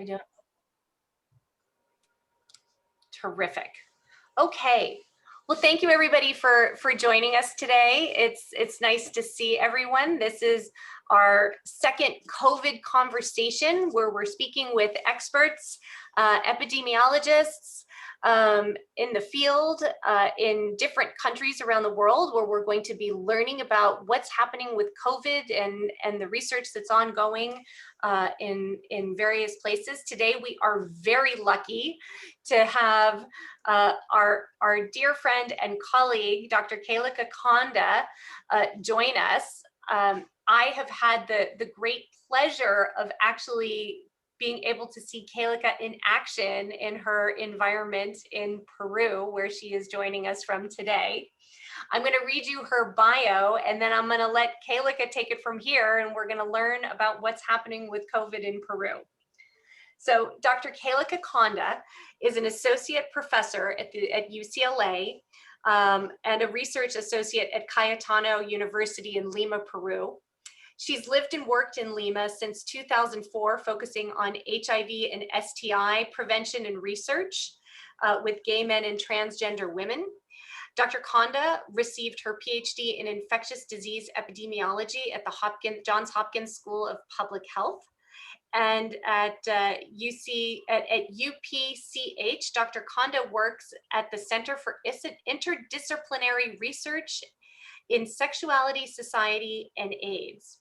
I don't. Terrific. Okay. Well, thank you everybody for joining us today. It's nice to see everyone. This is our second COVID conversation where we're speaking with experts, epidemiologists in the field in different countries around the world, where we're going to be learning about what's happening with COVID and the research that's ongoing in various places. Today, we are very lucky to have our dear friend and colleague, Dr. Kelika Konda, join us. I have had the great pleasure of actually being able to see Kelika in action in her environment in Peru, where she is joining us from today. I'm going to read you her bio, and then I'm going to let Kelika take it from here, and we're going to learn about what's happening with COVID in Peru. So Dr. Kelika Konda is an associate professor at UCLA and a research associate at Cayetano University in Lima, Peru. She's lived and worked in Lima since 2004, focusing on HIV and STI prevention and research with gay men and transgender women. Dr. Konda received her PhD in infectious disease epidemiology at the Johns Hopkins School of Public Health. And at UPCH, Dr. Konda works at the Center for Interdisciplinary Research in Sexuality, Society, and AIDS.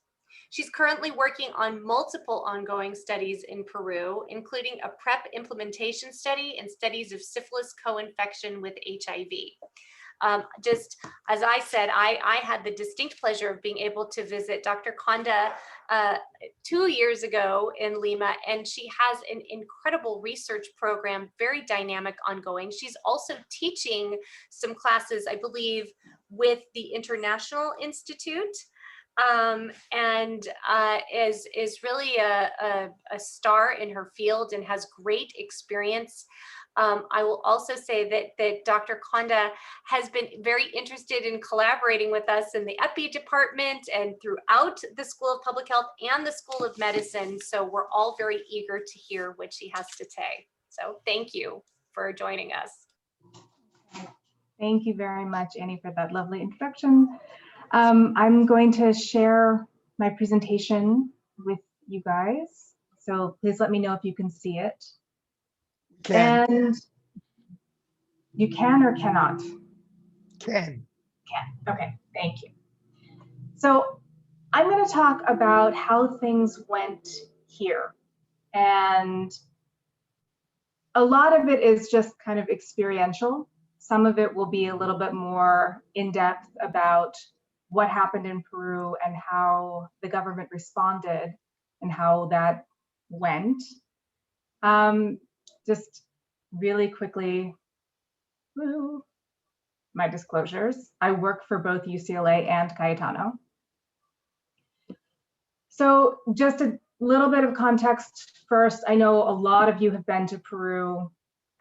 She's currently working on multiple ongoing studies in Peru, including a PrEP implementation study and studies of syphilis co-infection with HIV. Just as I said, I had the distinct pleasure of being able to visit Dr. Konda 2 years ago in Lima, and she has an incredible research program, very dynamic, ongoing. She's also teaching some classes, I believe, with the International Institute, and is really a star in her field and has great experience. I will also say that Dr. Konda has been very interested in collaborating with us in the Epi department and throughout the School of Public Health and the School of Medicine. So we're all very eager to hear what she has to say. So thank you for joining us. Thank you very much, Annie, for that lovely introduction. I'm going to share my presentation with you guys. So please let me know if you can see it. And you can or cannot? Can. Okay, thank you. So I'm going to talk about how things went here. And a lot of it is just kind of experiential. Some of it will be a little bit more in-depth about what happened in Peru and how the government responded and how that went. Just really quickly, my disclosures. I work for both UCLA and Cayetano. So just a little bit of context first. I know a lot of you have been to Peru.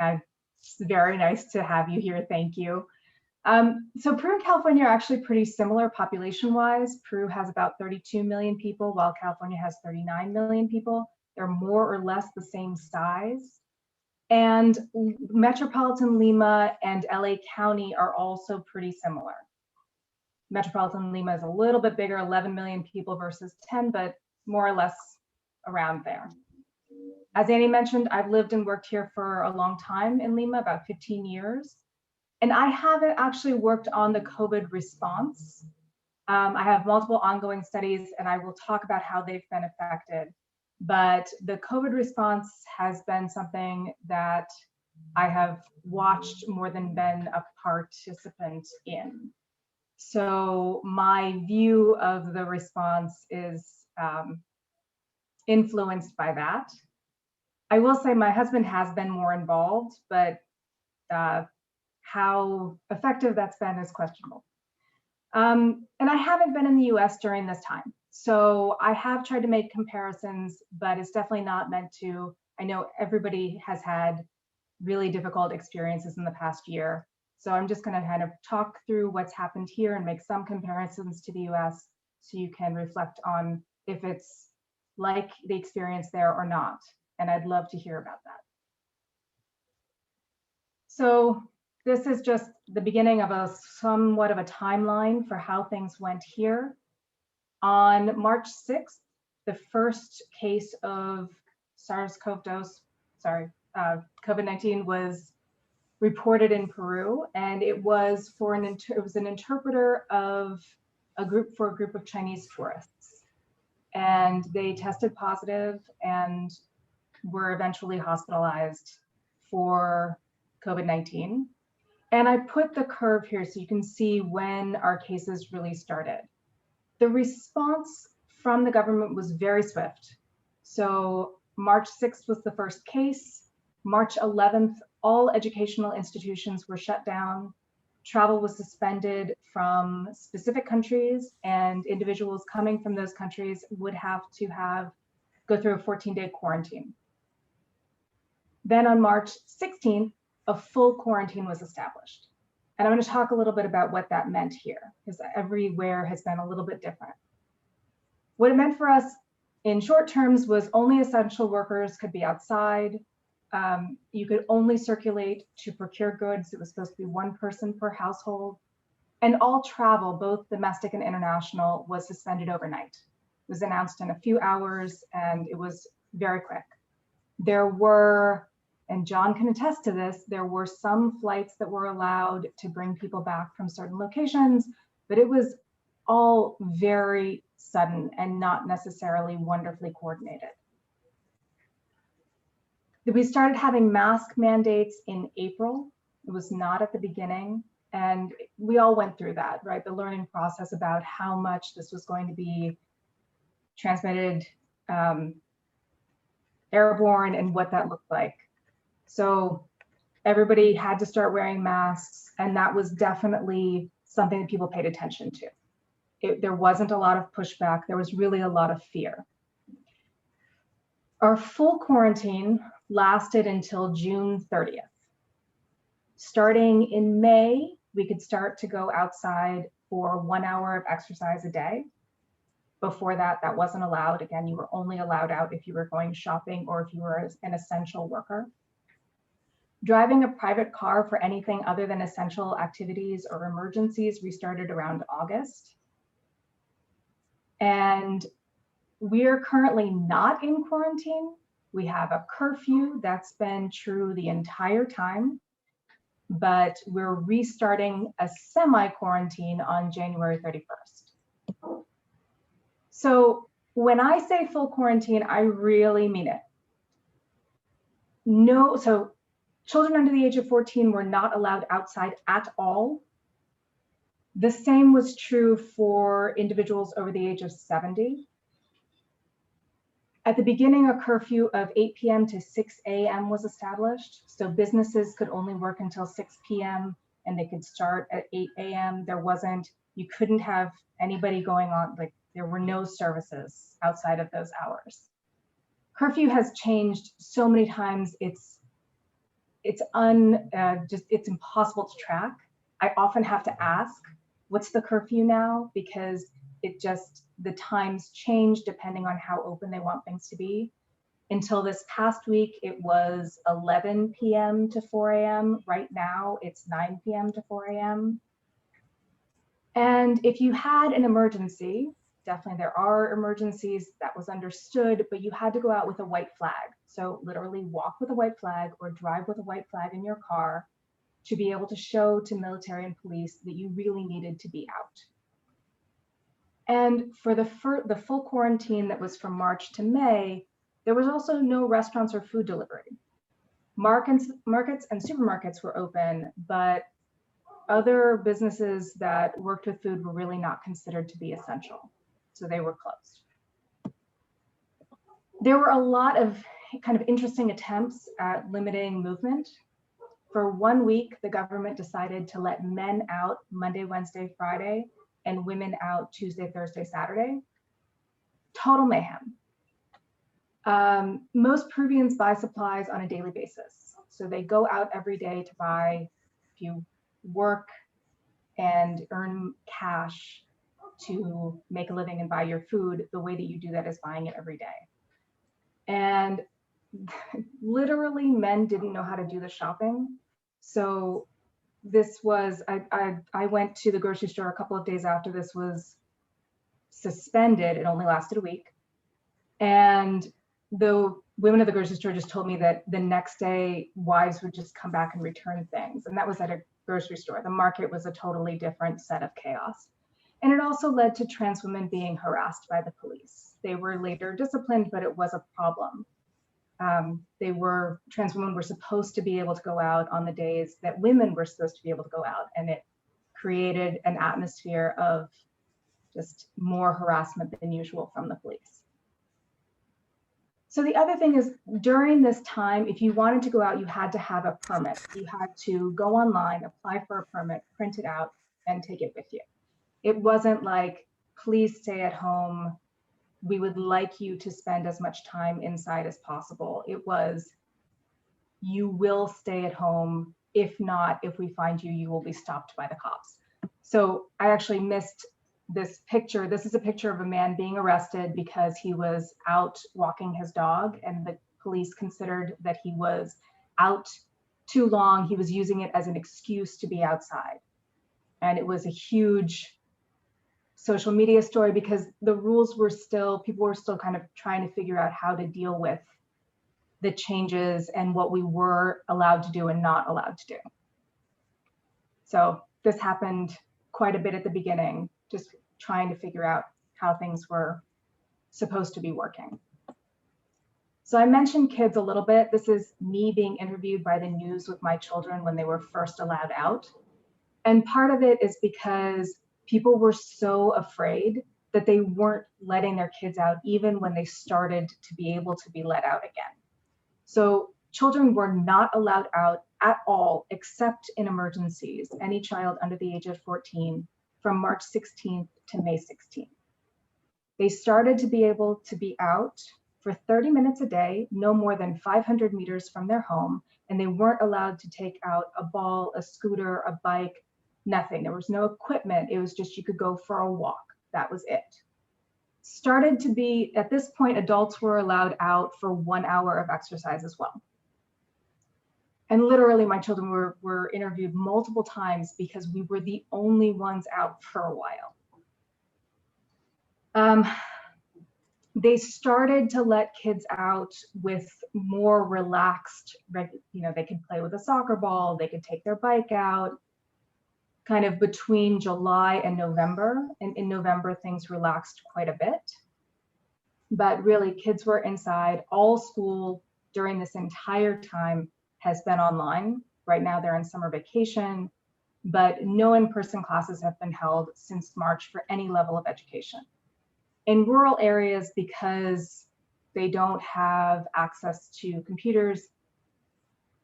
It's very nice to have you here, thank you. So Peru and California are actually pretty similar population-wise. Peru has about 32 million people, while California has 39 million people. They're more or less the same size. And Metropolitan Lima and LA County are also pretty similar. Metropolitan Lima is a little bit bigger, 11 million people versus 10, but more or less around there. As Annie mentioned, I've lived and worked here for a long time in Lima, about 15 years. And I haven't actually worked on the COVID response. I have multiple ongoing studies, and I will talk about how they've been affected. But the COVID response has been something that I have watched more than been a participant in. So my view of the response is influenced by that. I will say my husband has been more involved, but how effective that's been is questionable. And I haven't been in the US during this time. So I have tried to make comparisons, but it's definitely not meant to. I know everybody has had really difficult experiences in the past year. So I'm just gonna kind of talk through what's happened here and make some comparisons to the US so you can reflect on if it's like the experience there or not. and I'd love to hear about that. So this is just the beginning of a somewhat of a timeline for how things went here. On March 6th, the first case of COVID-19 was reported in Peru, and it was an interpreter of a group of Chinese tourists, and they tested positive and were eventually hospitalized for COVID-19. And I put the curve here so you can see when our cases really started. The response from the government was very swift. So March 6th was the first case. March 11th, all educational institutions were shut down. Travel was suspended from specific countries, and individuals coming from those countries would have to go through a 14-day quarantine. Then on March 16th, a full quarantine was established. And I'm going to talk a little bit about what that meant here, because everywhere has been a little bit different. What it meant for us in short terms was only essential workers could be outside. You could only circulate to procure goods. It was supposed to be one person per household. And all travel, both domestic and international, was suspended overnight. It was announced in a few hours, and it was very quick. There were, and John can attest to this, there were some flights that were allowed to bring people back from certain locations, but it was all very sudden and not necessarily wonderfully coordinated. We started having mask mandates in April. It was not at the beginning. And we all went through that, right? The learning process about how much this was going to be transmitted airborne and what that looked like. So everybody had to start wearing masks, and that was definitely something that people paid attention to. There wasn't a lot of pushback. There was really a lot of fear. Our full quarantine lasted until June 30th. Starting in May, we could start to go outside for 1 hour of exercise a day. Before that, that wasn't allowed. Again, you were only allowed out if you were going shopping or if you were an essential worker. Driving a private car for anything other than essential activities or emergencies restarted around August. And we're currently not in quarantine. We have a curfew that's been true the entire time, but we're restarting a semi-quarantine on January 31st. So when I say full quarantine, I really mean it. So children under the age of 14 were not allowed outside at all. The same was true for individuals over the age of 70. At the beginning, a curfew of 8 p.m. to 6 a.m. was established. So businesses could only work until 6 p.m. and they could start at 8 a.m. You couldn't have anybody going on, like there were no services outside of those hours. Curfew has changed so many times, it's impossible to track. I often have to ask, what's the curfew now? Because the times change depending on how open they want things to be. Until this past week, it was 11 p.m. to 4 a.m. Right now, it's 9 p.m. to 4 a.m. And if you had an emergency, definitely there are emergencies, that was understood, but you had to go out with a white flag. So literally walk with a white flag or drive with a white flag in your car to be able to show to military and police that you really needed to be out. And for the full quarantine that was from March to May, there was also no restaurants or food delivery. Markets and supermarkets were open, but other businesses that worked with food were really not considered to be essential. So they were closed. There were a lot of kind of interesting attempts at limiting movement. For 1 week, the government decided to let men out Monday, Wednesday, Friday, and women out Tuesday, Thursday, Saturday. Total mayhem. Most Peruvians buy supplies on a daily basis. So they go out every day to buy, if you work and earn cash to make a living and buy your food, the way that you do that is buying it every day. And literally men didn't know how to do the shopping. So this was, I went to the grocery store a couple of days after this was suspended. It only lasted a week. And the women at the grocery store just told me that the next day wives would just come back and return things. And that was at a grocery store. The market was a totally different set of chaos. And it also led to trans women being harassed by the police. They were later disciplined, but it was a problem. Trans women were supposed to be able to go out on the days that women were supposed to be able to go out. And it created an atmosphere of just more harassment than usual from the police. So the other thing is, during this time, if you wanted to go out, you had to have a permit. You had to go online, apply for a permit, print it out, and take it with you. It wasn't like, please stay at home. We would like you to spend as much time inside as possible. It was, you will stay at home. If not, if we find you, you will be stopped by the cops. So I actually missed this picture. This is a picture of a man being arrested because he was out walking his dog, and the police considered that he was out too long. He was using it as an excuse to be outside. And it was a huge social media story because the rules were still, people were still kind of trying to figure out how to deal with the changes and what we were allowed to do and not allowed to do. So this happened quite a bit at the beginning, just trying to figure out how things were supposed to be working. So I mentioned kids a little bit. This is me being interviewed by the news with my children when they were first allowed out. And part of it is because people were so afraid that they weren't letting their kids out even when they started to be able to be let out again. So children were not allowed out at all, except in emergencies, any child under the age of 14, from March 16th to May 16th. They started to be able to be out for 30 minutes a day, no more than 500 meters from their home, and they weren't allowed to take out a ball, a scooter, a bike, nothing. There was no equipment. It was just, you could go for a walk. That was it. Started to be, at this point, adults were allowed out for 1 hour of exercise as well. And literally my children were interviewed multiple times because we were the only ones out for a while. They started to let kids out with more relaxed, they could play with a soccer ball, they could take their bike out, kind of between July and November. And in November, things relaxed quite a bit. But really, kids were inside. All school during this entire time has been online. Right now, they're in summer vacation, but no in-person classes have been held since March for any level of education. In rural areas, because they don't have access to computers,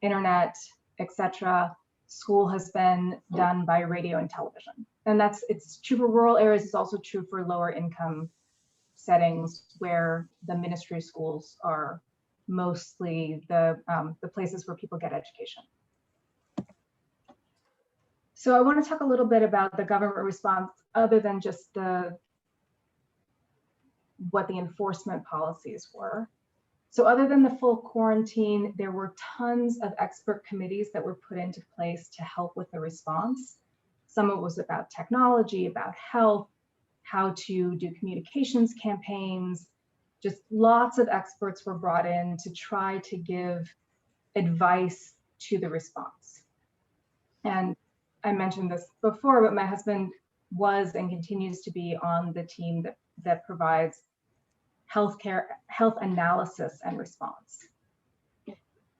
internet, etc., school has been done by radio and television. And it's true for rural areas. It's also true for lower income settings where the ministry schools are mostly the places where people get education. So I want to talk a little bit about the government response, other than just what the enforcement policies were. So other than the full quarantine, there were tons of expert committees that were put into place to help with the response. Some of it was about technology, about health, how to do communications campaigns. Just lots of experts were brought in to try to give advice to the response. And I mentioned this before, but my husband was and continues to be on the team that provides health analysis and response.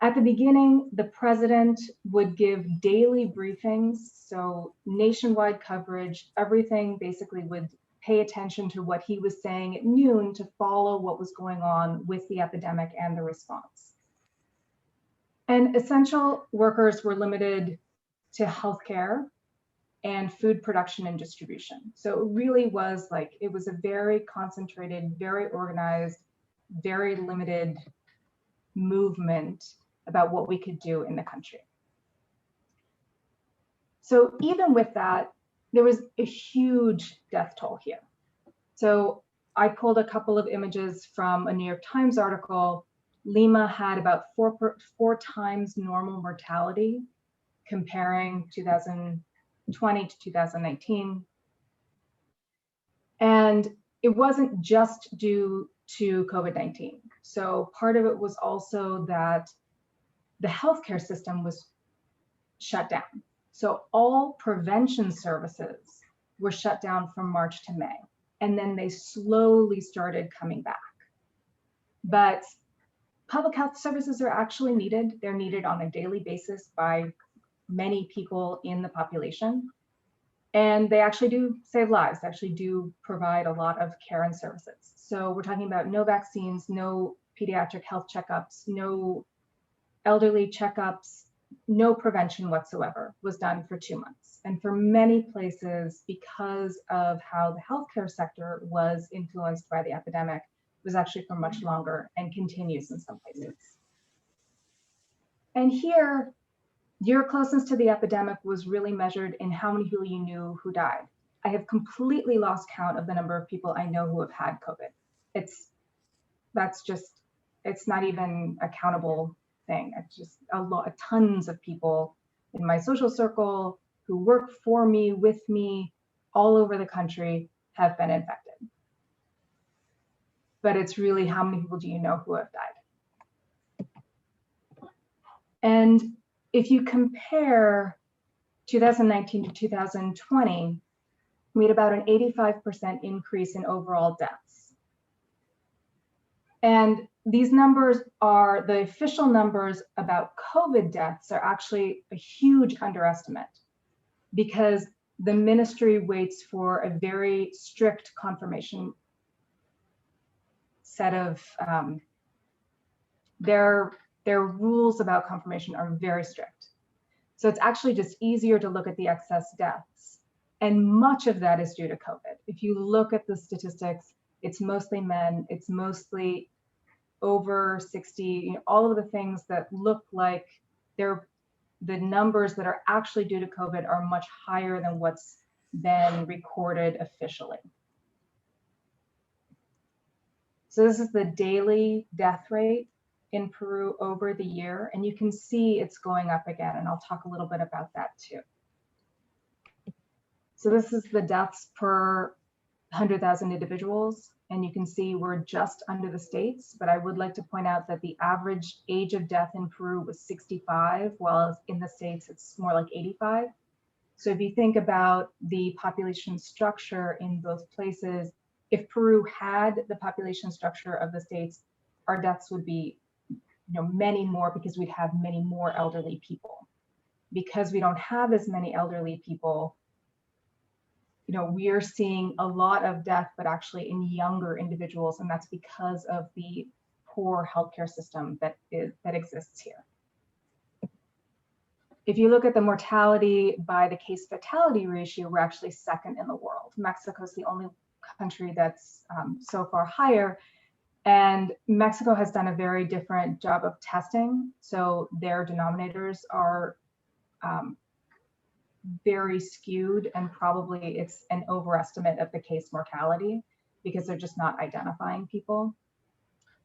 At the beginning, the president would give daily briefings, so nationwide coverage, everything basically would pay attention to what he was saying at noon to follow what was going on with the epidemic and the response. And essential workers were limited to healthcare and food production and distribution. So it really was it was a very concentrated, very organized, very limited movement about what we could do in the country. So even with that, there was a huge death toll here. So I pulled a couple of images from a New York Times article Lima had about four times normal mortality comparing 2020 to 2019. And it wasn't just due to COVID-19. So part of it was also that the healthcare system was shut down. So all prevention services were shut down from March to May. And then they slowly started coming back. But public health services are actually needed. They're needed on a daily basis by many people in the population. And they actually do save lives, they actually do provide a lot of care and services. So we're talking about no vaccines, no pediatric health checkups, no elderly checkups, no prevention whatsoever was done for 2 months. And for many places, because of how the healthcare sector was influenced by the epidemic, was actually for much longer and continues in some places. And here, your closeness to the epidemic was really measured in how many people you knew who died. I have completely lost count of the number of people I know who have had COVID. It's not even a countable thing. It's just tons of people in my social circle who work for me, with me, all over the country have been infected. But it's really how many people do you know who have died? And if you compare 2019 to 2020, we had about an 85% increase in overall deaths. And these numbers are, the official numbers about COVID deaths are actually a huge underestimate because the ministry waits for a very strict confirmation set of, their rules about confirmation are very strict. So it's actually just easier to look at the excess deaths. And much of that is due to COVID. If you look at the statistics, it's mostly men, it's mostly over 60, all of the things that look like the numbers that are actually due to COVID are much higher than what's been recorded officially. So this is the daily death rate in Peru over the year, and you can see it's going up again, and I'll talk a little bit about that too. So this is the deaths per 100,000 individuals, and you can see we're just under the states, but I would like to point out that the average age of death in Peru was 65, while in the states it's more like 85. So if you think about the population structure in both places, if Peru had the population structure of the states, our deaths would be many more because we'd have many more elderly people. Because we don't have as many elderly people, we are seeing a lot of death, but actually in younger individuals, and that's because of the poor healthcare system that exists here. If you look at the mortality by the case fatality ratio, we're actually second in the world. Mexico is the only country that's so far higher. And Mexico has done a very different job of testing. So their denominators are very skewed, and probably it's an overestimate of the case mortality because they're just not identifying people.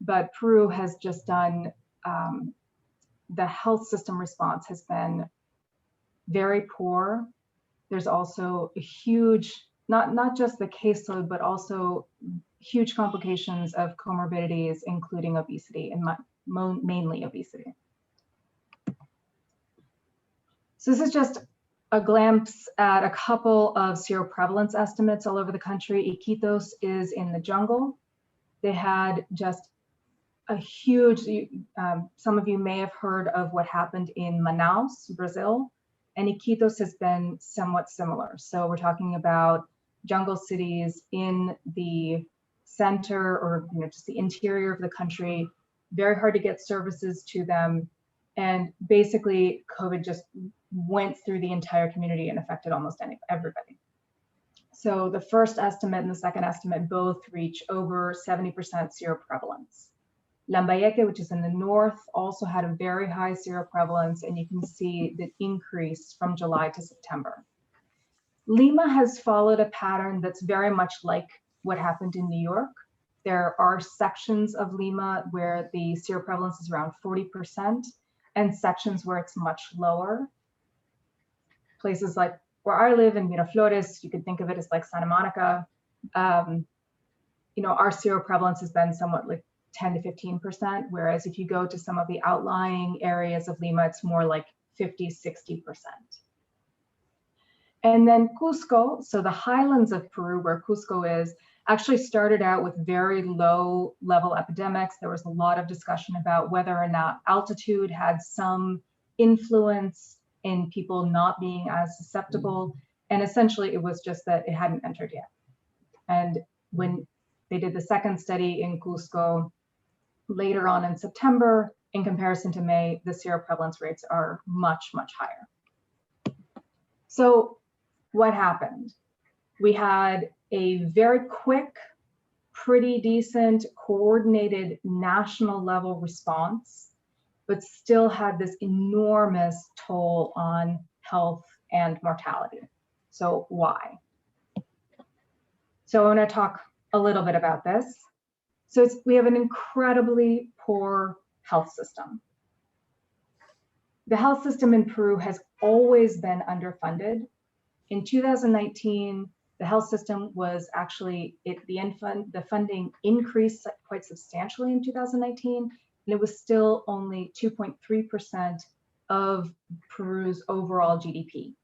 But Peru has just done, the health system response has been very poor. There's also a huge, not just the caseload, but also huge complications of comorbidities, including obesity, and mainly obesity. So this is just a glimpse at a couple of seroprevalence estimates all over the country. Iquitos is in the jungle. They had just a huge, some of you may have heard of what happened in Manaus, Brazil, and Iquitos has been somewhat similar. So we're talking about jungle cities in the center, or just the interior of the country, very hard to get services to them. And basically COVID just went through the entire community and affected almost everybody. So the first estimate and the second estimate both reach over 70% seroprevalence. Lambayeque, which is in the north, also had a very high seroprevalence, and you can see the increase from July to September. Lima has followed a pattern that's very much like what happened in New York. There are sections of Lima where the seroprevalence is around 40% and sections where it's much lower. Places like where I live in Miraflores, you could think of it as like Santa Monica. Our seroprevalence has been somewhat like 10 to 15%, whereas if you go to some of the outlying areas of Lima, it's more like 50, 60%. And then Cusco, so the highlands of Peru, where Cusco is, actually started out with very low level epidemics. There was a lot of discussion about whether or not altitude had some influence in people not being as susceptible. And essentially it was just that it hadn't entered yet. And when they did the second study in Cusco later on in September, in comparison to May, the seroprevalence rates are much, much higher. So what happened? We had a very quick, pretty decent, coordinated national level response, but still had this enormous toll on health and mortality. So why? So I want to talk a little bit about this. So we have an incredibly poor health system. The health system in Peru has always been underfunded. In 2019, the health system was actually, the funding increased quite substantially in 2019, and it was still only 2.3% of Peru's overall GDP.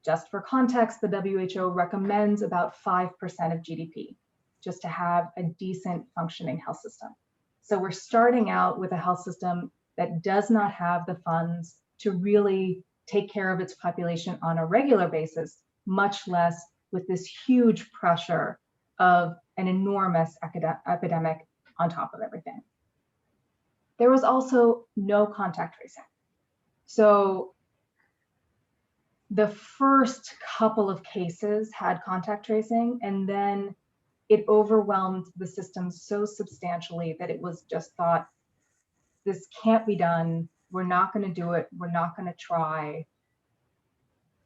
Just for context, the WHO recommends about 5% of GDP just to have a decent functioning health system. So we're starting out with a health system that does not have the funds to really take care of its population on a regular basis, much less with this huge pressure of an enormous epidemic on top of everything. There was also no contact tracing. So the first couple of cases had contact tracing, and then it overwhelmed the system so substantially that it was just thought, this can't be done. We're not going to do it. We're not going to try.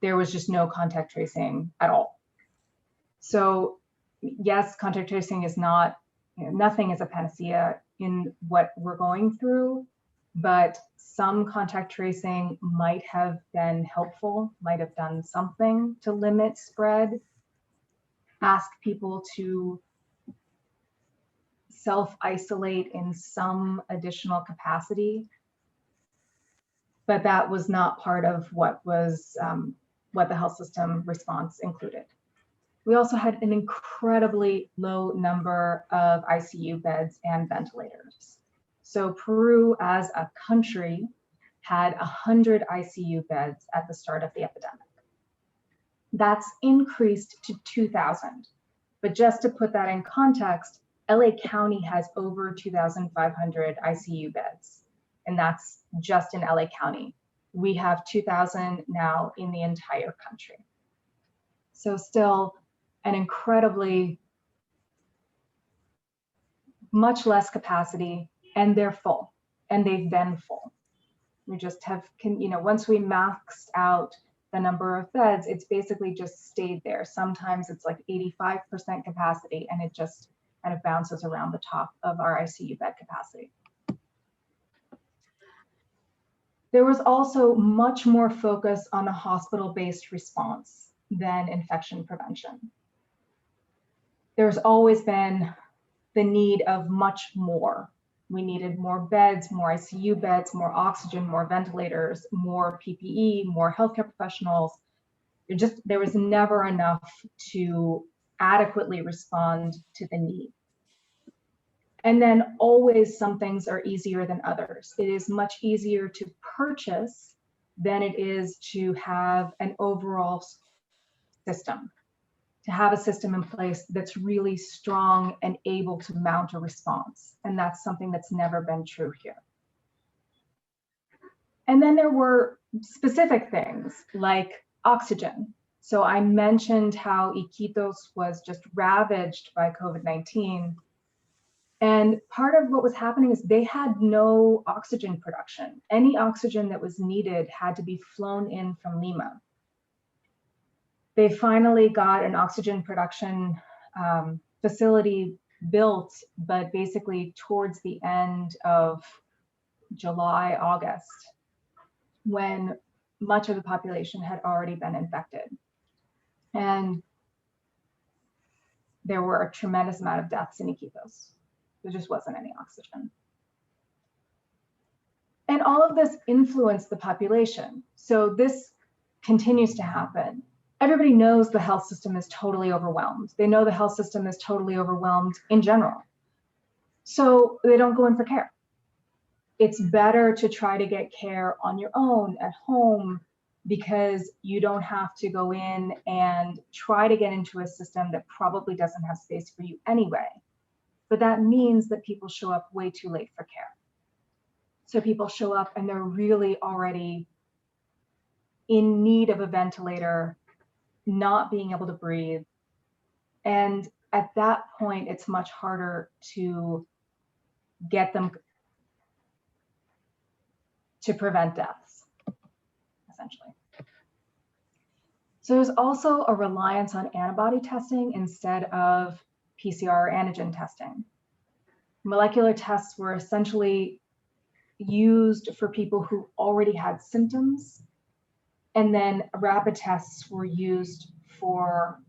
There was just no contact tracing at all. So yes, contact tracing is not, nothing is a panacea in what we're going through, but some contact tracing might have been helpful, might have done something to limit spread, ask people to self-isolate in some additional capacity. But that was not part of what was what the health system response included. We also had an incredibly low number of ICU beds and ventilators. So Peru as a country had 100 ICU beds at the start of the epidemic. That's increased to 2,000. But just to put that in context, LA County has over 2,500 ICU beds, and that's just in LA County. We have 2,000 now in the entire country. So still an incredibly much less capacity, and they're full, and they've been full. We just have, once we maxed out the number of beds, it's basically just stayed there. Sometimes it's like 85% capacity, and it just kind of bounces around the top of our ICU bed capacity. There was also much more focus on a hospital-based response than infection prevention. There's always been the need of much more. We needed more beds, more ICU beds, more oxygen, more ventilators, more PPE, more healthcare professionals. There was never enough to adequately respond to the need. And then always some things are easier than others. It is much easier to purchase than it is to have an overall system, to have a system in place that's really strong and able to mount a response. And that's something that's never been true here. And then there were specific things like oxygen. So I mentioned how Iquitos was just ravaged by COVID-19. And part of what was happening is they had no oxygen production. Any oxygen that was needed had to be flown in from Lima. They finally got an oxygen production facility built, but basically towards the end of July, August, when much of the population had already been infected. And there were a tremendous amount of deaths in Iquitos. There just wasn't any oxygen. And all of this influenced the population. So this continues to happen. Everybody knows the health system is totally overwhelmed. They know the health system is totally overwhelmed in general. So they don't go in for care. It's better to try to get care on your own at home, because you don't have to go in and try to get into a system that probably doesn't have space for you anyway. But that means that people show up way too late for care. So people show up and they're really already in need of a ventilator, not being able to breathe. And at that point, it's much harder to get them to prevent deaths, essentially. So there's also a reliance on antibody testing instead of PCR or antigen testing. Molecular tests were essentially used for people who already had symptoms, and then rapid tests were used for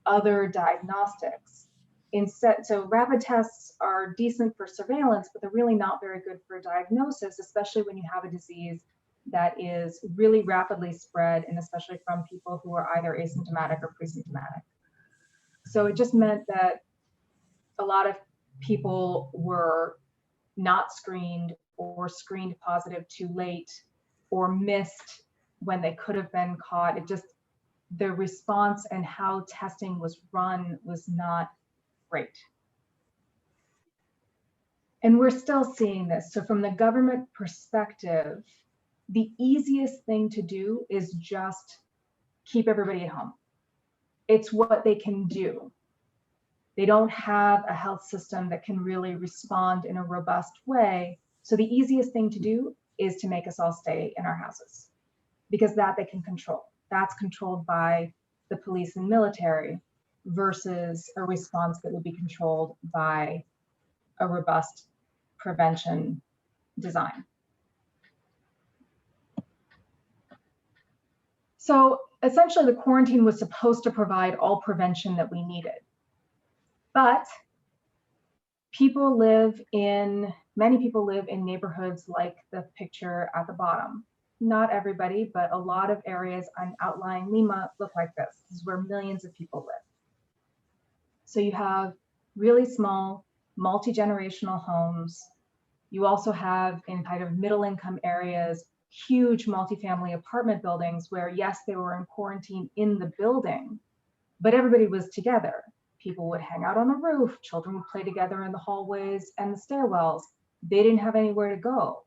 other diagnostics. Instead, so rapid tests are decent for surveillance, but they're really not very good for diagnosis, especially when you have a disease that is really rapidly spread, and especially from people who are either asymptomatic or pre-symptomatic. So it just meant that a lot of people were not screened, or screened positive too late, or missed when they could have been caught. It just, the response and how testing was run was not great. And we're still seeing this. So from the government perspective, the easiest thing to do is just keep everybody at home. It's what they can do. They don't have a health system that can really respond in a robust way. So the easiest thing to do is to make us all stay in our houses, because that they can control. That's controlled by the police and military, versus a response that would be controlled by a robust prevention design. So essentially, the quarantine was supposed to provide all prevention that we needed. But many people live in neighborhoods like the picture at the bottom. Not everybody, but a lot of areas on outlying Lima look like this. This is where millions of people live. So you have really small, multi-generational homes. You also have, in kind of middle income areas, huge multifamily apartment buildings where, yes, they were in quarantine in the building, but everybody was together. People would hang out on the roof, children would play together in the hallways and the stairwells. They didn't have anywhere to go.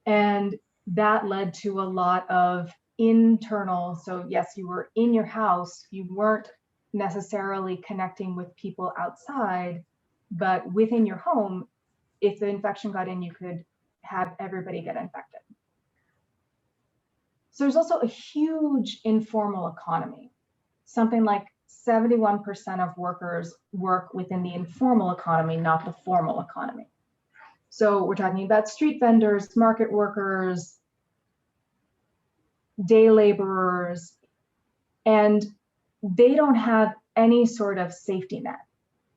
And that led to a lot of internal, so yes, you were in your house, you weren't necessarily connecting with people outside, but within your home, if the infection got in, you could have everybody get infected. So there's also a huge informal economy. Something like 71% of workers work within the informal economy, not the formal economy. So we're talking about street vendors, market workers, day laborers, and they don't have any sort of safety net.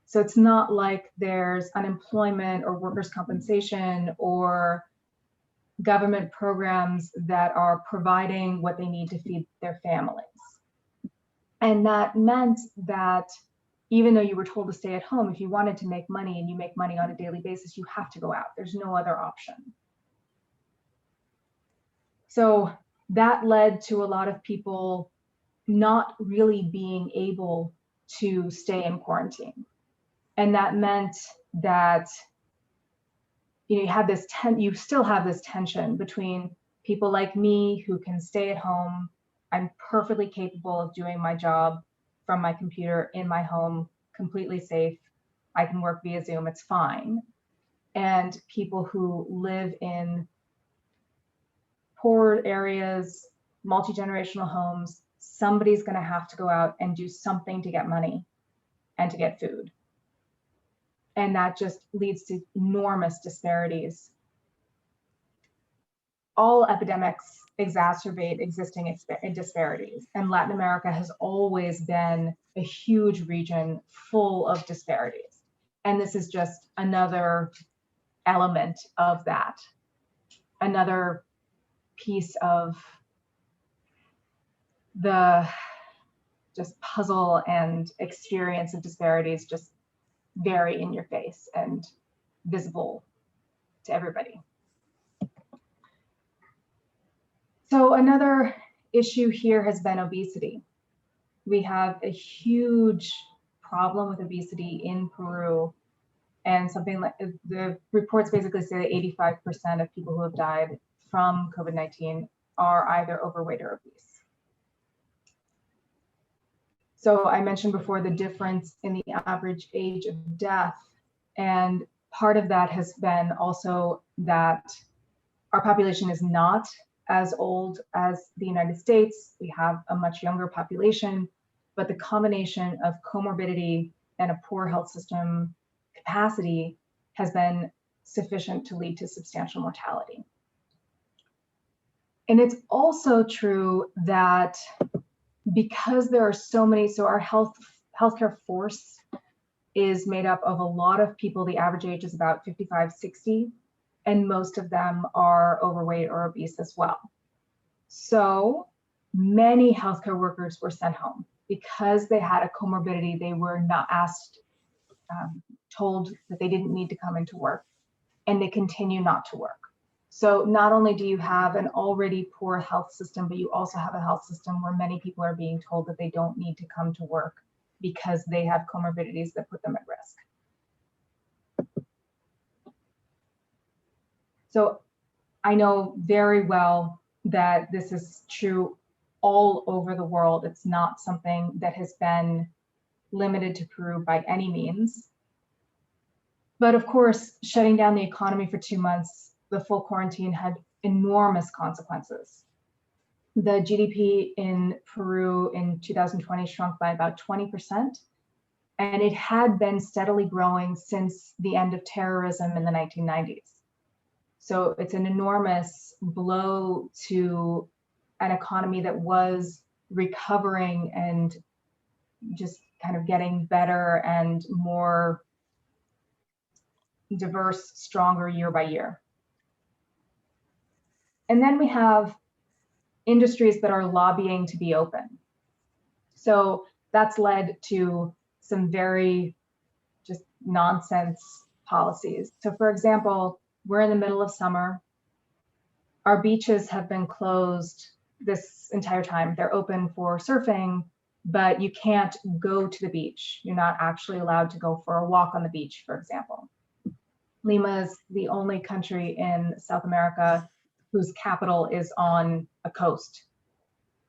So it's not like there's unemployment or workers' compensation or government programs that are providing what they need to feed their families. And that meant that even though you were told to stay at home, if you wanted to make money and you make money on a daily basis, you have to go out. There's no other option. So that led to a lot of people not really being able to stay in quarantine. And that meant that you still have this tension between people like me who can stay at home. I'm perfectly capable of doing my job from my computer in my home, completely safe. I can work via Zoom, it's fine. And people who live in poor areas, multi-generational homes, somebody's gonna have to go out and do something to get money and to get food. and that just leads to enormous disparities. All epidemics exacerbate existing disparities, and Latin America has always been a huge region full of disparities. And this is just another element of that, another piece of the just puzzle and experience of disparities, just very in your face and visible to everybody. So another issue here has been obesity. We have a huge problem with obesity in Peru, and something like the reports basically say that 85% of people who have died from COVID-19 are either overweight or obese. So I mentioned before the difference in the average age of death, and part of that has been also that our population is not as old as the United States. We have a much younger population, but the combination of comorbidity and a poor health system capacity has been sufficient to lead to substantial mortality. And it's also true that because there are so many, so our healthcare force is made up of a lot of people. The average age is about 55, 60, and most of them are overweight or obese as well. So many healthcare workers were sent home because they had a comorbidity. They were not told that they didn't need to come into work, and they continue not to work. So not only do you have an already poor health system, but you also have a health system where many people are being told that they don't need to come to work because they have comorbidities that put them at risk. So I know very well that this is true all over the world. It's not something that has been limited to Peru by any means. But of course, shutting down the economy for 2 months, the full quarantine had enormous consequences. The GDP in Peru in 2020 shrunk by about 20%, and it had been steadily growing since the end of terrorism in the 1990s. So it's an enormous blow to an economy that was recovering and just kind of getting better and more diverse, stronger year by year. And then we have industries that are lobbying to be open. So that's led to some very just nonsense policies. So for example, we're in the middle of summer. Our beaches have been closed this entire time. They're open for surfing, but you can't go to the beach. You're not actually allowed to go for a walk on the beach, for example. Lima is the only country in South America whose capital is on a coast,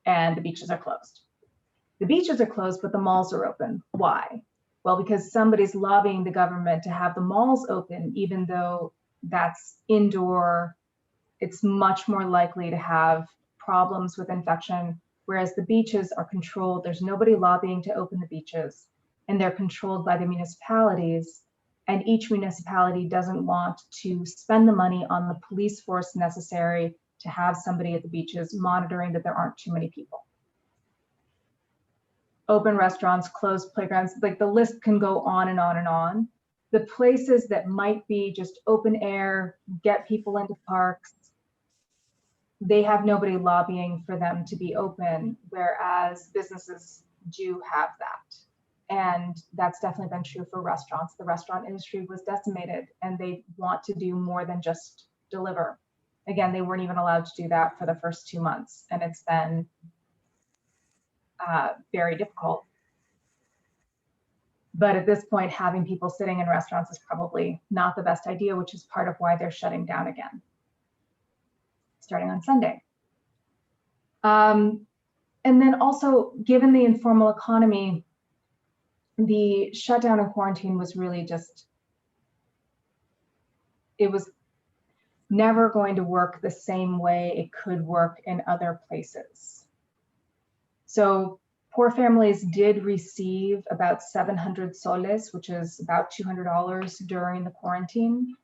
and the beaches are closed. The beaches are closed, but the malls are open. Why? Well, because somebody's lobbying the government to have the malls open, even though that's indoor. It's much more likely to have problems with infection, whereas the beaches are controlled. There's nobody lobbying to open the beaches, and they're controlled by the municipalities. And each municipality doesn't want to spend the money on the police force necessary to have somebody at the beaches monitoring that there aren't too many people. Open restaurants, closed playgrounds, like the list can go on and on and on. The places that might be just open air, get people into parks, they have nobody lobbying for them to be open, whereas businesses do have that. And that's definitely been true for restaurants. The restaurant industry was decimated, and they want to do more than just deliver. Again, they weren't even allowed to do that for the first 2 months, and it's been very difficult. But at this point, having people sitting in restaurants is probably not the best idea, which is part of why they're shutting down again, starting on Sunday. And then also, given the informal economy, the shutdown and quarantine was really just, it was never going to work the same way it could work in other places. So Poor families did receive about 700 soles, which is about $200 during the quarantine.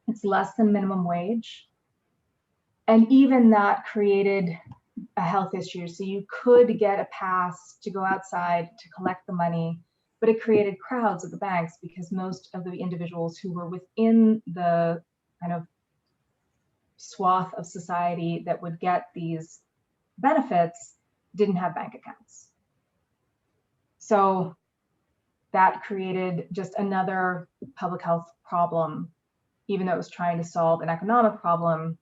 It's less than minimum wage. And even that created a health issue. So you could get a pass to go outside to collect the money, but it created crowds at the banks because most of the individuals who were within the kind of swath of society that would get these benefits didn't have bank accounts. So that created just another public health problem, even though it was trying to solve an economic problem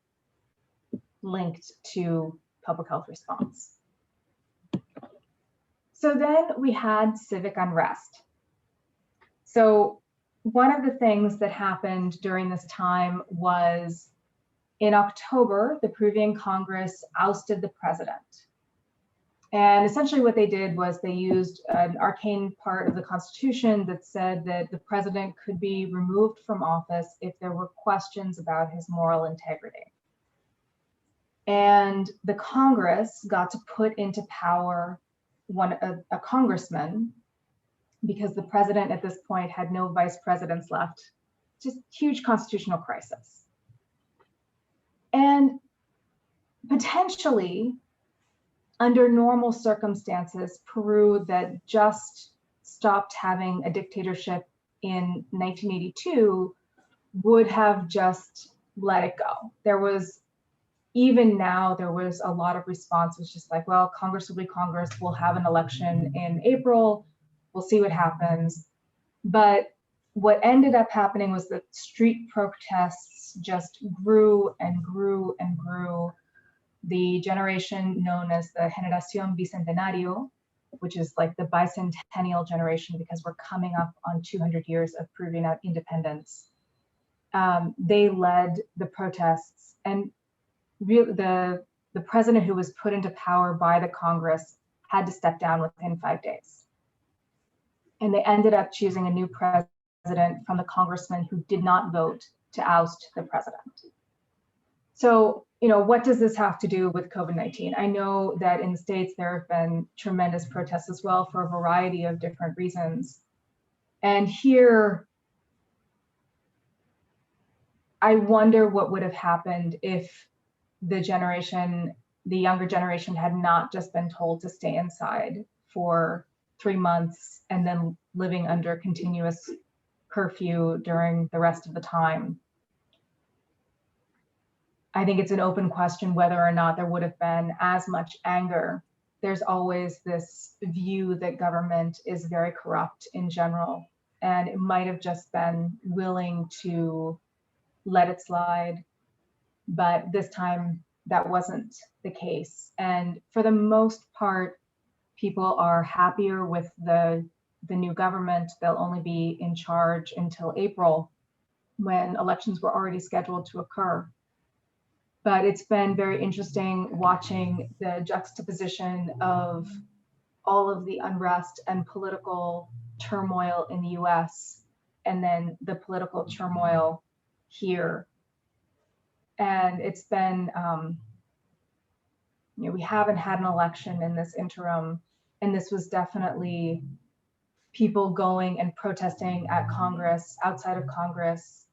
linked to public health response. So then we had civic unrest. So one of the things that happened during this time was in October, the Peruvian Congress ousted the president. And essentially what they did was they used an arcane part of the Constitution that said that the president could be removed from office if there were questions about his moral integrity. And the Congress got to put into power a congressman, because the president at this point had no vice presidents left. Just huge constitutional crisis. And potentially, under normal circumstances, Peru that just stopped having a dictatorship in 1982 would have just let it go. Even now, there was a lot of response. It's just like, well, Congress will be Congress. We'll have an election in April. We'll see what happens. But what ended up happening was that street protests just grew and grew and grew. The generation known as the Generación Bicentenario, which is like the bicentennial generation because we're coming up on 200 years of Peruvian independence, they led the protests. And the president who was put into power by the Congress had to step down within 5 days. And they ended up choosing a new president from the congressman who did not vote to oust the president. So, what does this have to do with COVID-19? I know that in the States, there have been tremendous protests as well for a variety of different reasons. And here, I wonder what would have happened if the younger generation had not just been told to stay inside for 3 months and then living under continuous curfew during the rest of the time. I think it's an open question whether or not there would have been as much anger. There's always this view that government is very corrupt in general, and it might have just been willing to let it slide. But this time, that wasn't the case. And for the most part, people are happier with the new government. They'll only be in charge until April, when elections were already scheduled to occur. But it's been very interesting watching the juxtaposition of all of the unrest and political turmoil in the US, and then the political turmoil here. And it's been, we haven't had an election in this interim, and this was definitely people going and protesting at Congress, outside of Congress,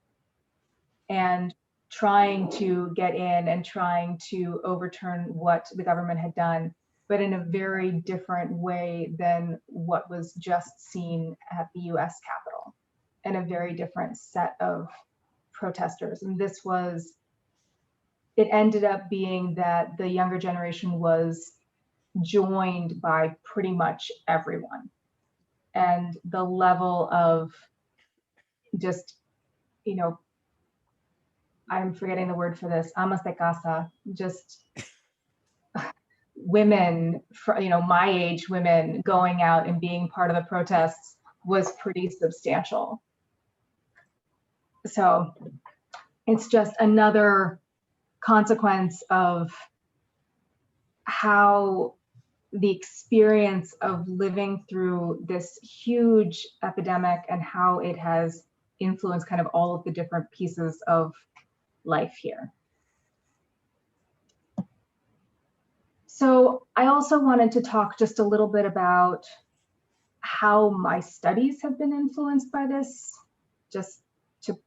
and trying to get in and trying to overturn what the government had done, but in a very different way than what was just seen at the US Capitol, and a very different set of protesters. And it ended up being that the younger generation was joined by pretty much everyone. And the level of just, I'm forgetting the word for this, amas de casa, just women, my age women going out and being part of the protests was pretty substantial. So it's just another consequence of how the experience of living through this huge epidemic and how it has influenced kind of all of the different pieces of life here. So I also wanted to talk just a little bit about how my studies have been influenced by this, just to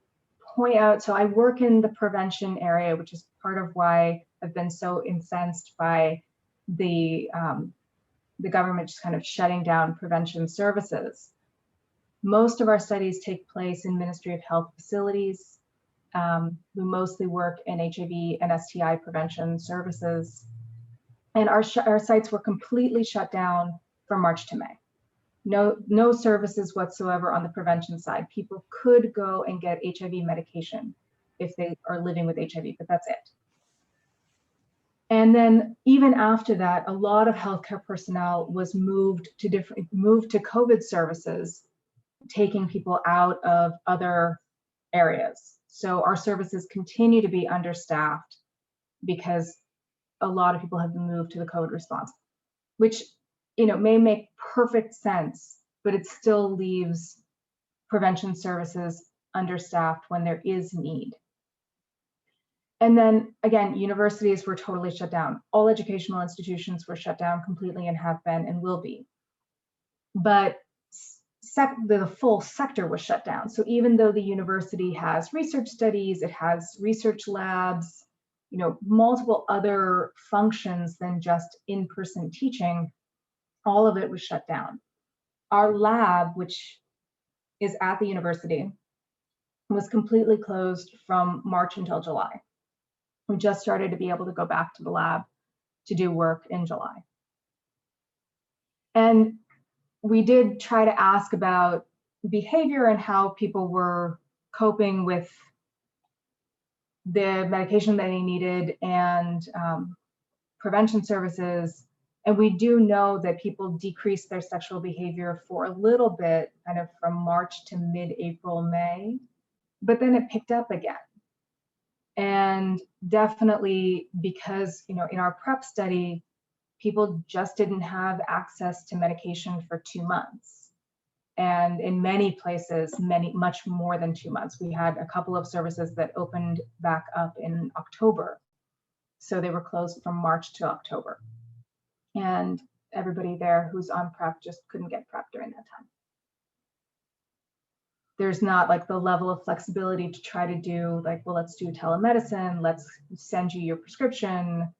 point out. So I work in the prevention area, which is part of why I've been so incensed by the government just kind of shutting down prevention services. Most of our studies take place in Ministry of Health facilities. We mostly work in HIV and STI prevention services. And our sites were completely shut down from March to May. No services whatsoever on the prevention side. People could go and get HIV medication if they are living with HIV, but that's it. And then even after that, a lot of healthcare personnel was moved to COVID services, taking people out of other areas. So our services continue to be understaffed because a lot of people have been moved to the COVID response, which may make perfect sense, but it still leaves prevention services understaffed when there is need. And then again, universities were totally shut down. All educational institutions were shut down completely and have been and will be. But the full sector was shut down. So even though the university has research studies, it has research labs, multiple other functions than just in-person teaching, all of it was shut down. Our lab, which is at the university, was completely closed from March until July. We just started to be able to go back to the lab to do work in July. And we did try to ask about behavior and how people were coping with the medication that they needed and prevention services. And we do know that people decreased their sexual behavior for a little bit, kind of from March to mid-April, May, but then it picked up again. And definitely because, in our PrEP study, people just didn't have access to medication for 2 months. And in many places, much more than 2 months. We had a couple of services that opened back up in October. So they were closed from March to October. And everybody there who's on PrEP just couldn't get PrEP during that time. There's not like the level of flexibility to try to do well, let's do telemedicine, let's send you your prescription,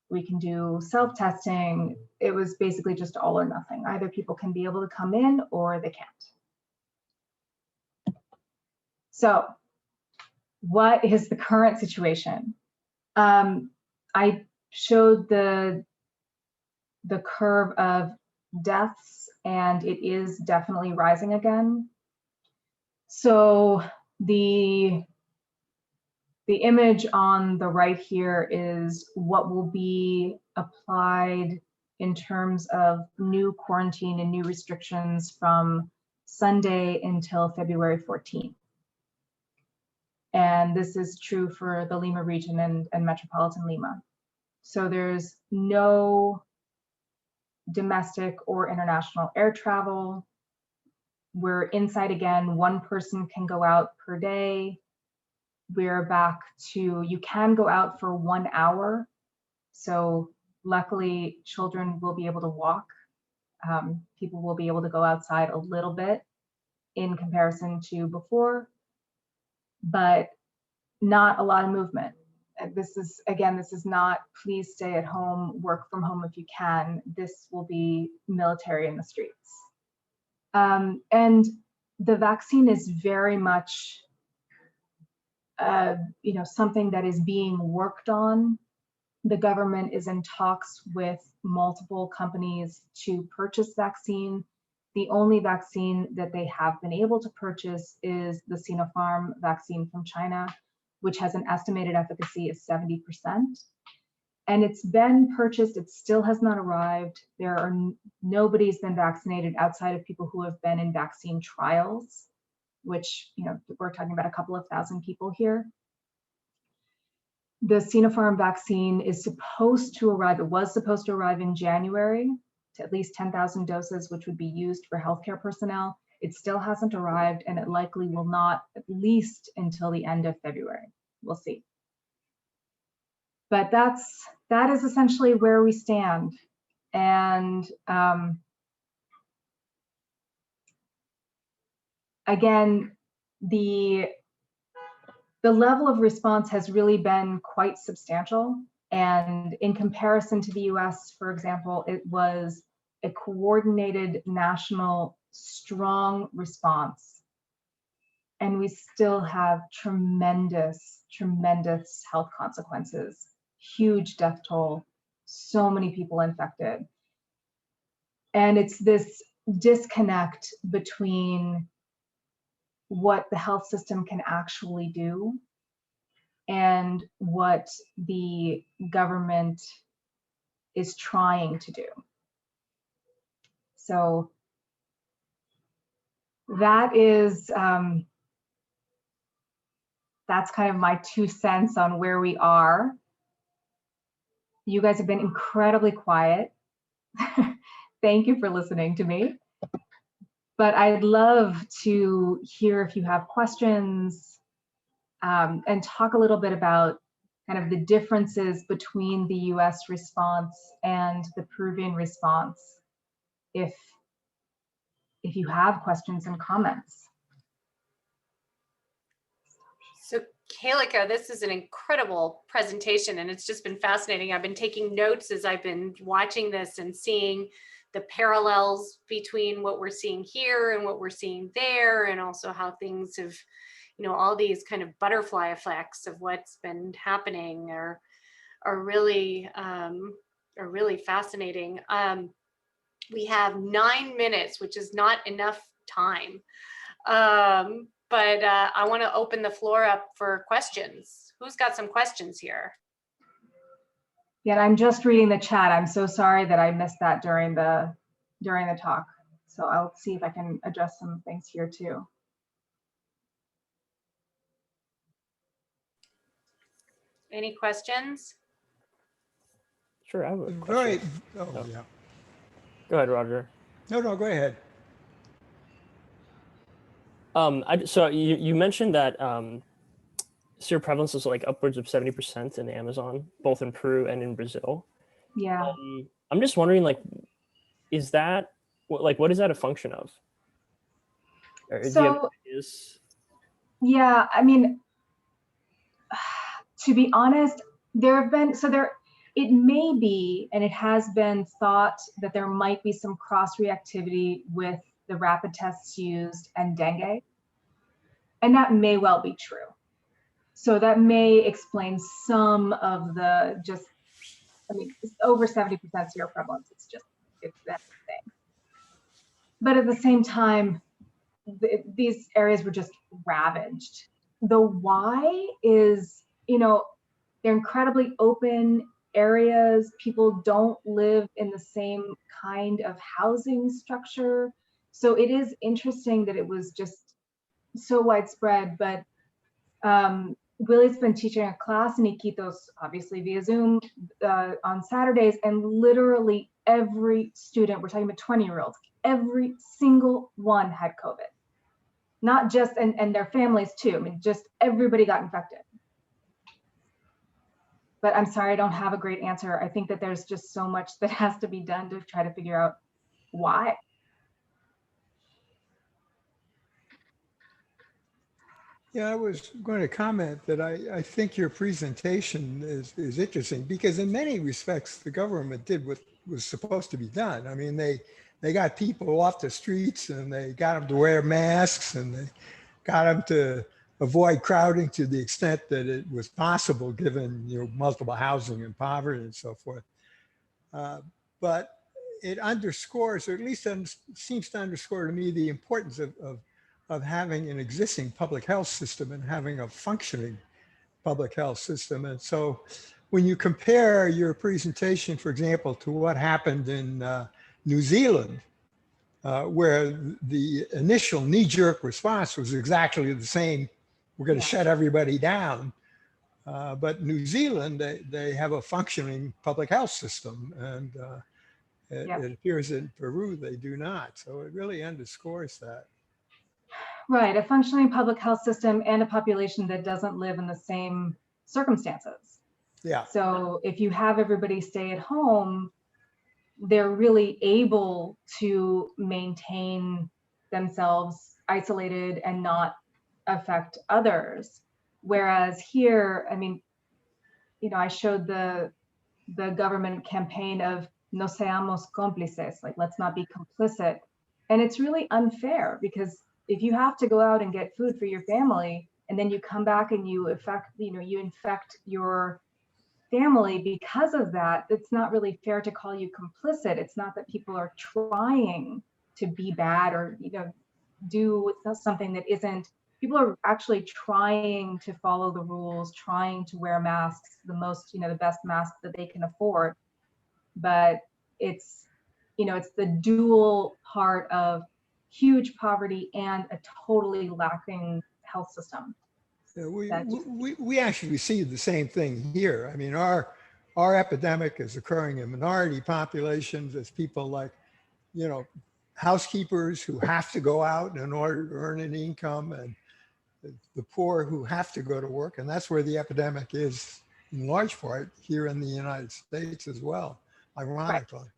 we can do self-testing. It was basically just all or nothing. Either people can be able to come in or they can't. So what is the current situation? I showed the curve of deaths, and it is definitely rising again. So the image on the right here is what will be applied in terms of new quarantine and new restrictions from Sunday until February 14th. And this is true for the Lima region and Metropolitan Lima. So there's no domestic or international air travel. We're inside again, one person can go out per day. We're back to, you can go out for 1 hour. So luckily children will be able to walk. People will be able to go outside a little bit in comparison to before, but not a lot of movement. This is not please stay at home, work from home if you can. This will be military in the streets. And the vaccine is very much something that is being worked on. The government is in talks with multiple companies to purchase vaccine. The only vaccine that they have been able to purchase is the Sinopharm vaccine from China, which has an estimated efficacy of 70%. And it's been purchased, it still has not arrived. Nobody's been vaccinated outside of people who have been in vaccine trials, which, we're talking about a couple of thousand people here. The Sinopharm vaccine is supposed to arrive, it was supposed to arrive in January to at least 10,000 doses, which would be used for healthcare personnel. It still hasn't arrived, and it likely will not, at least until the end of February. We'll see. But that is essentially where we stand. And again, the level of response has really been quite substantial. And in comparison to the US, for example, it was a coordinated national strong response. And we still have tremendous, tremendous health consequences, huge death toll, so many people infected. And it's this disconnect between what the health system can actually do and what the government is trying to do. So that is, that's kind of my 2 cents on where we are. You guys have been incredibly quiet. Thank you for listening to me. But I'd love to hear if you have questions, and talk a little bit about kind of the differences between the US response and the Peruvian response, if you have questions and comments. So Kelika, this is an incredible presentation, and it's just been fascinating. I've been taking notes as I've been watching this and seeing the parallels between what we're seeing here and what we're seeing there, and also how things have, you know, all these kind of butterfly effects of what's been happening are really fascinating. We have 9 minutes, which is not enough time. But I want to open the floor up for questions. Who's got some questions here? Yeah, I'm just reading the chat. I'm so sorry that I missed that during the talk. So I'll see if I can address some things here too. Any questions? Sure, I have a question. Oh, yeah. Go ahead, Roger. No, go ahead. So you mentioned that seroprevalence is like upwards of 70% in the Amazon, both in Peru and in Brazil. Yeah. I'm just wondering, like, is that what is that a function of? Or do you have ideas? Yeah, I mean, to be honest, there have been, it may be, and it has been thought that there might be some cross-reactivity with the rapid tests used and dengue. And that may well be true. So that may explain some of the I mean, it's over 70% seroprevalence. It's that thing. But at the same time, these areas were just ravaged. The why is, you know, they're incredibly open areas. People don't live in the same kind of housing structure. So it is interesting that it was just so widespread. But Willie's been teaching a class in Iquitos, obviously via Zoom, on Saturdays, and literally every student, we're talking about 20-year-olds, every single one had COVID. Not just, and their families too. I mean, just everybody got infected. But I'm sorry, I don't have a great answer. I think that there's just so much that has to be done to try to figure out why. Yeah, I was going to comment that I think your presentation is interesting because in many respects, the government did what was supposed to be done. I mean, they got people off the streets and they got them to wear masks and they got them to avoid crowding to the extent that it was possible given, you know, multiple housing and poverty and so forth. But it underscores, or at least seems to underscore to me, the importance of having an existing public health system and having a functioning public health system. And so when you compare your presentation, for example, to what happened in New Zealand, where the initial knee-jerk response was exactly the same, we're going to shut everybody down. But New Zealand, they have a functioning public health system, and it appears in Peru they do not. So it really underscores that. Right, a functioning public health system and a population that doesn't live in the same circumstances. Yeah. So if you have everybody stay at home, they're really able to maintain themselves isolated and not affect others. Whereas here, I mean, you know, I showed the government campaign of no seamos cómplices, like let's not be complicit. And it's really unfair because if you have to go out and get food for your family and then you come back and you infect your family because of that, it's not really fair to call you complicit. It's not that people are trying to be bad or, you know, do something that isn't. People are actually trying to follow the rules, trying to wear masks, the most, you know, the best mask that they can afford. But it's, you know, it's the dual part of huge poverty and a totally lacking health system. Yeah, That just, we actually see the same thing here. I mean, our epidemic is occurring in minority populations as people like, you know, housekeepers who have to go out in order to earn an income, and the poor who have to go to work. And that's where the epidemic is in large part here in the United States as well, ironically.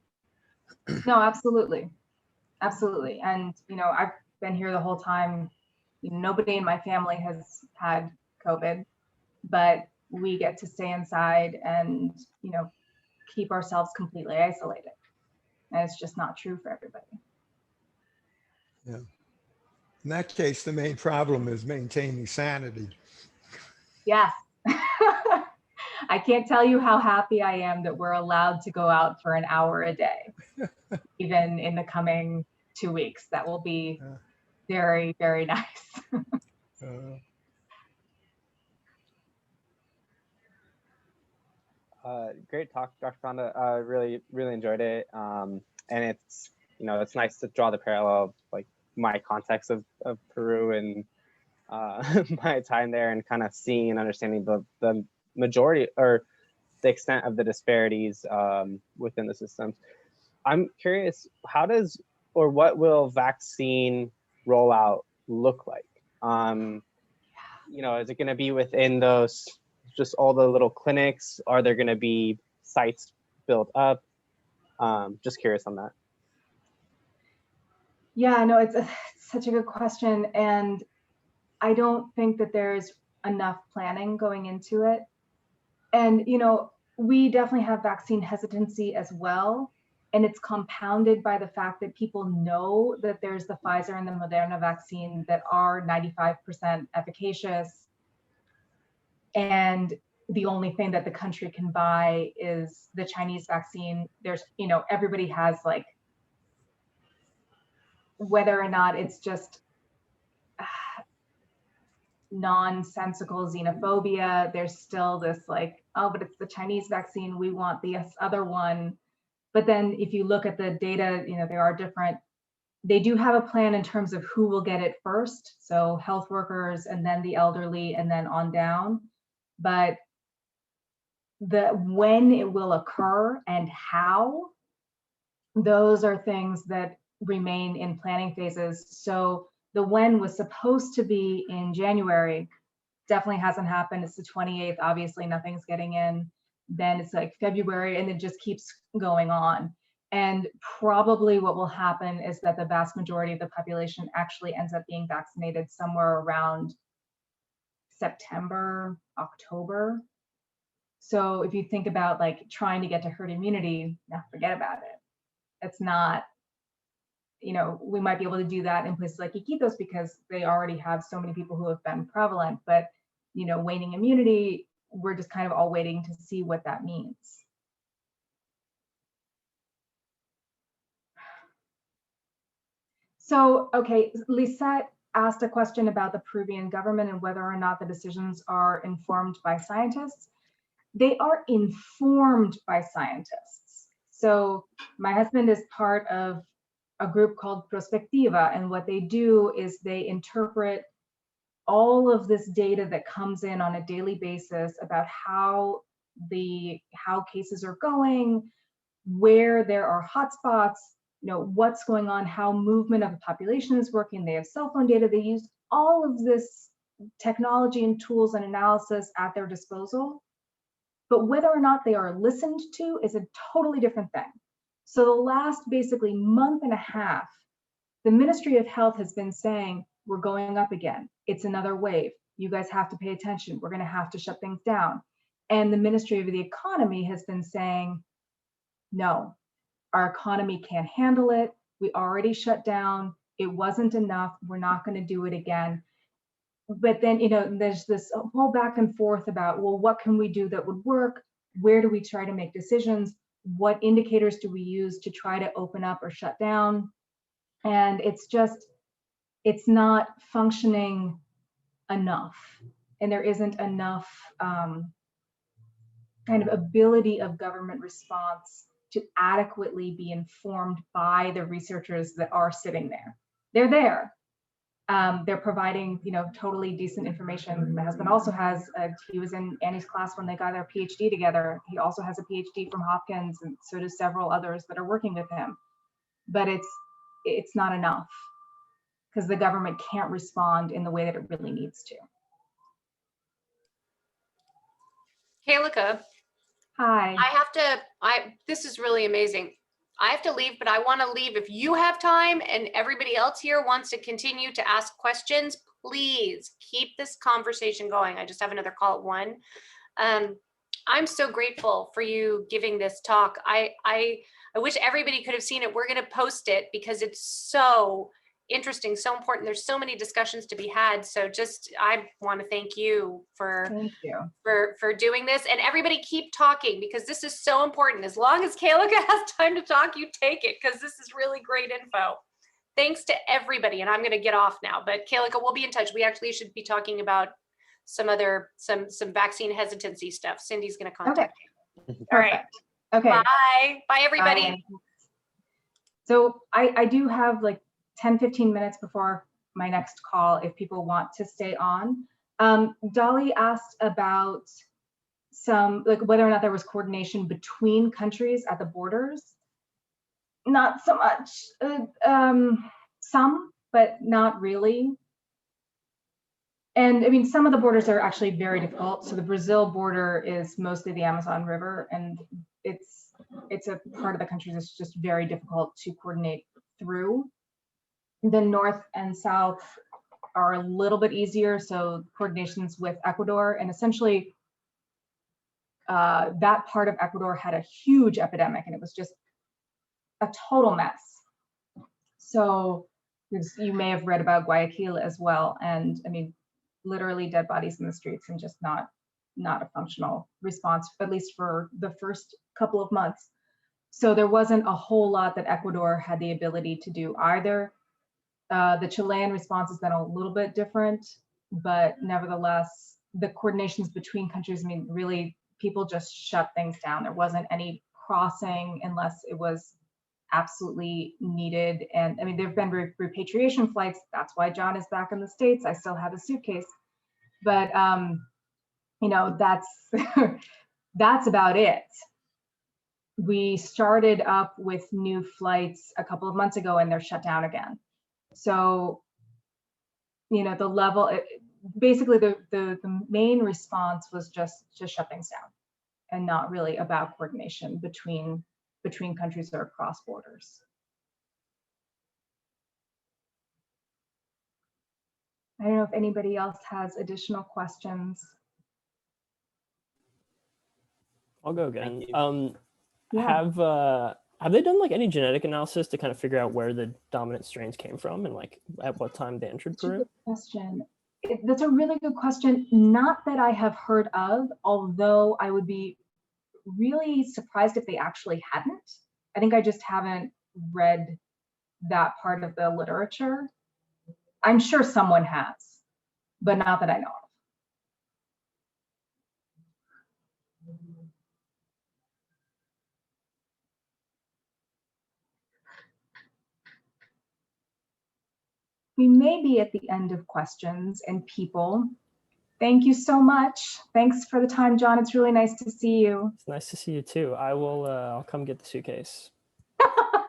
right. No, absolutely. Absolutely. And, you know, I've been here the whole time. Nobody in my family has had COVID, but we get to stay inside and, you know, keep ourselves completely isolated. And it's just not true for everybody. Yeah. In that case, the main problem is maintaining sanity. Yes. I can't tell you how happy I am that we're allowed to go out for an hour a day, even in the coming 2 weeks. That will be very, very nice. Great talk, Dr. Konda. Really, really enjoyed it. And it's, you know, it's nice to draw the parallel of like my context of Peru and my time there, and kind of seeing and understanding the majority or the extent of the disparities within the systems. I'm curious, how does, or what will vaccine rollout look like? You know, is it going to be within those, just all the little clinics? Are there going to be sites built up? Just curious on that. Yeah, no, it's such a good question. And I don't think that there's enough planning going into it. And, you know, we definitely have vaccine hesitancy as well. And it's compounded by the fact that people know that there's the Pfizer and the Moderna vaccine that are 95% efficacious. And the only thing that the country can buy is the Chinese vaccine. There's, you know, everybody has like, whether or not it's just nonsensical xenophobia, there's still this like, oh, but it's the Chinese vaccine, we want the other one. But then if you look at the data, you know, there are different, they do have a plan in terms of who will get it first. So health workers, and then the elderly, and then on down. But when it will occur and how, those are things that remain in planning phases. So the when was supposed to be in January, definitely hasn't happened. It's the 28th, obviously nothing's getting in. Then it's like February, and it just keeps going on. And probably what will happen is that the vast majority of the population actually ends up being vaccinated somewhere around September, October. So if you think about like trying to get to herd immunity, now forget about it. It's not, you know, we might be able to do that in places like Iquitos because they already have so many people who have been prevalent, but, you know, waning immunity, we're just kind of all waiting to see what that means. So, okay, Lisette asked a question about the Peruvian government and whether or not the decisions are informed by scientists. They are informed by scientists. So my husband is part of a group called Prospectiva, and what they do is they interpret all of this data that comes in on a daily basis about how cases are going, where there are hotspots, you know, what's going on, how movement of the population is working. They have cell phone data. They use all of this technology and tools and analysis at their disposal but whether or not they are listened to is a totally different thing. So the last basically month and a half, the Ministry of Health has been saying, we're going up again. It's another wave. You guys have to pay attention. We're going to have to shut things down. And the Ministry of the Economy has been saying, no, our economy can't handle it. We already shut down. It wasn't enough. We're not going to do it again. But then, there's this whole back and forth about, well, what can we do that would work? Where do we try to make decisions? What indicators do we use to try to open up or shut down? And it's not functioning enough. And there isn't enough kind of ability of government response to adequately be informed by the researchers that are sitting there. They're there. They're providing, totally decent information. My husband also has, he was in Annie's class when they got their PhD together. He also has a PhD from Hopkins, and so do several others that are working with him. But it's not enough because the government can't respond in the way that it really needs to. Kelika, Hi. this is really amazing. I have to leave, but I want to leave. If you have time and everybody else here wants to continue to ask questions, please keep this conversation going. I just have another call at 1. I'm so grateful for you giving this talk. I wish everybody could have seen it. We're going to post it because it's so interesting, so important. There's so many discussions to be had. So I want to thank you for doing this, and everybody keep talking because this is so important. As long as Kelika has time to talk, you take it because this is really great info. Thanks to everybody. And I'm going to get off now, but Kelika, we'll be in touch. We actually should be talking about some vaccine hesitancy stuff. Cindy's going to contact you. All right. Okay. Bye everybody. Bye. So I do have like 10-15 minutes before my next call if people want to stay on. Dolly asked about whether or not there was coordination between countries at the borders. Not so much, some, but not really. And I mean, some of the borders are actually very difficult. So the Brazil border is mostly the Amazon River, and it's a part of the country that's just very difficult to coordinate through. The north and south are a little bit easier, so coordinations with Ecuador, and essentially that part of Ecuador had a huge epidemic, and it was just a total mess. So you may have read about Guayaquil as well, and I mean, literally dead bodies in the streets, and just not a functional response, at least for the first couple of months. So there wasn't a whole lot that Ecuador had the ability to do either. The Chilean response has been a little bit different, but nevertheless, the coordinations between countries, I mean, really, people just shut things down. There wasn't any crossing unless it was absolutely needed. And I mean, there've been repatriation flights. That's why John is back in the States. I still have a suitcase, but that's that's about it. We started up with new flights a couple of months ago, and they're shut down again. So, the level, basically the main response was just to shut things down, and not really about coordination between countries or across borders. I don't know if anybody else has additional questions. I'll go again. Yeah. Have they done like any genetic analysis to kind of figure out where the dominant strains came from and like at what time they entered Peru? Good question. That's a really good question. Not that I have heard of, although I would be really surprised if they actually hadn't. I think I just haven't read that part of the literature. I'm sure someone has, but not that I know of. We may be at the end of questions and people. Thank you so much. Thanks for the time, John. It's really nice to see you. It's nice to see you too. I'll come get the suitcase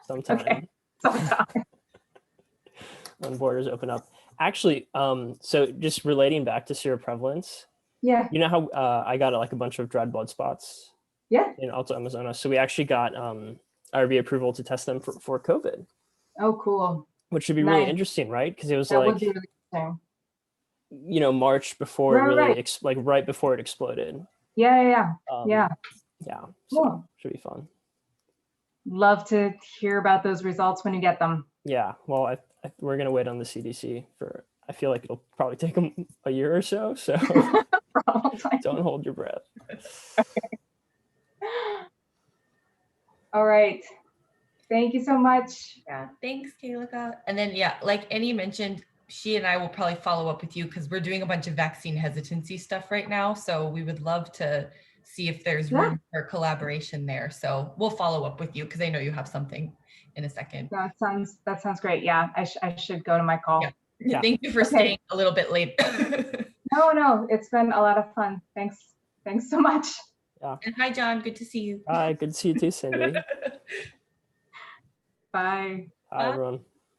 sometime. Okay, sometime. When borders open up. Actually, so just relating back to seroprevalence, Yeah. You know how I got like a bunch of dried blood spots Yeah. in Alto Amazonas? So we actually got IRB approval to test them for COVID, Oh, cool. which should be really Nice. interesting, right? Because it was That would like, be really interesting. March before it Right, really, right. like right before it exploded. Yeah. Yeah. So Cool. should be fun. Love to hear about those results when you get them. Yeah. Well, we're going to wait on the CDC for, I feel like it'll probably take them a year or so. So Probably. don't hold your breath. All right. Thank you so much. Yeah, thanks, Kelika. And then, yeah, like Annie mentioned, she and I will probably follow up with you because we're doing a bunch of vaccine hesitancy stuff right now. So we would love to see if there's room for collaboration there. So we'll follow up with you because I know you have something in a second. That sounds great. Yeah, I should go to my call. Yeah. Thank you for staying a little bit late. No, it's been a lot of fun. Thanks so much. Yeah. And hi, John. Good to see you. Hi, good to see you too, Cindy. Bye. Hi, everyone.